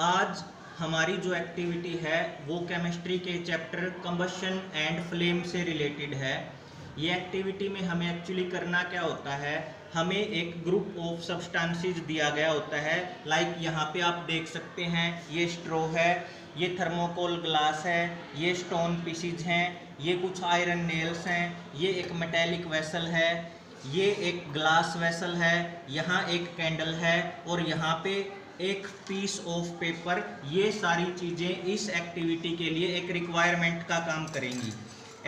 आज हमारी जो एक्टिविटी है वो केमिस्ट्री के चैप्टर कंबशन एंड फ्लेम से रिलेटेड है। ये एक्टिविटी में हमें एक्चुअली करना क्या होता है, हमें एक ग्रुप ऑफ सब्सटेंसेस दिया गया होता है। लाइक यहाँ पे आप देख सकते हैं, ये स्ट्रॉ है, ये थर्मोकोल ग्लास है, ये स्टोन पीसीज हैं, ये कुछ आयरन नेल्स हैं, ये एक मेटेलिक वेसल है, ये एक ग्लास वेसल है, यहाँ एक कैंडल है और यहाँ पे एक पीस ऑफ पेपर। ये सारी चीज़ें इस एक्टिविटी के लिए एक रिक्वायरमेंट का काम करेंगी।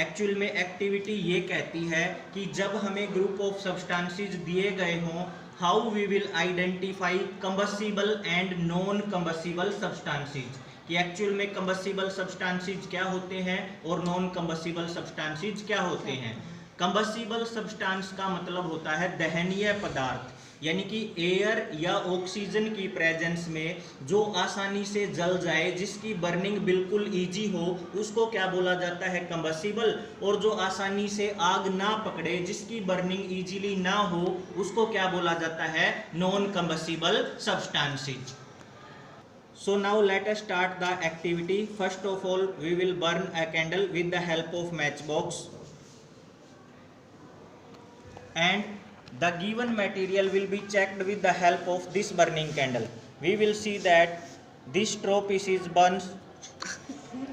एक्चुअल में एक्टिविटी ये कहती है कि जब हमें ग्रुप ऑफ सब्सटेंसेस दिए गए हों, how we will identify combustible and non combustible substances, कि एक्चुअल में कंबसिबल सब्सटेंसेस क्या होते हैं और नॉन कंबसिबल सब्सटेंसेस क्या होते हैं। कंबसिबल सब्सटेंस का मतलब होता है दहनीय पदार्थ, यानी कि एयर या ऑक्सीजन की प्रेजेंस में जो आसानी से जल जाए, जिसकी बर्निंग बिल्कुल इजी हो, उसको क्या बोला जाता है, कंबसिबल। और जो आसानी से आग ना पकड़े, जिसकी बर्निंग इजीली ना हो, उसको क्या बोला जाता है, non combustible substances. So now let us start the activity. First of all, we will burn a candle with the help of matchbox, and the given material will be checked with the help of this burning candle. We will see that this straw pieces burns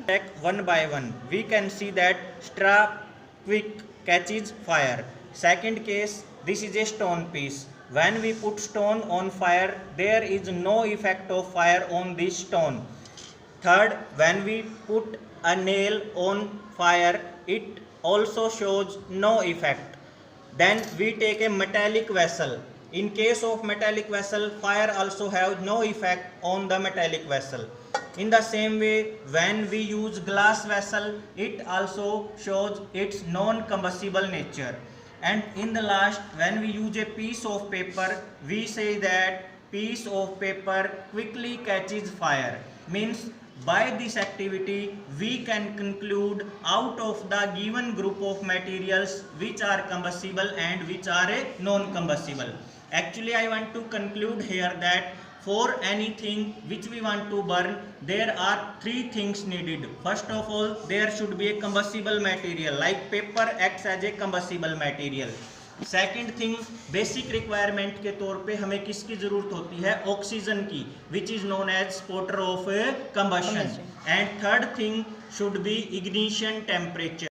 check one by one. We can see that straw quick catches fire. Second case, this is a stone piece. When we put stone on fire, there is no effect of fire on this stone. Third, when we put a nail on fire, it also shows no effect. Then we take a metallic vessel. In case of metallic vessel, fire also have no effect on the metallic vessel. In the same way, when we use glass vessel, it also shows its non-combustible nature. And in the last, when we use a piece of paper, we say that piece of paper quickly catches fire. Means by this activity we can conclude out of the given group of materials which are combustible and which are non-combustible. Actually I want to conclude here that for anything which we want to burn, there are three things needed. First of all, there should be a combustible material, like paper acts as a combustible material. Second thing, basic requirement के तौर पे हमें किसकी जरूरत होती है, oxygen की, which is known as supporter of combustion. And third thing should be ignition temperature.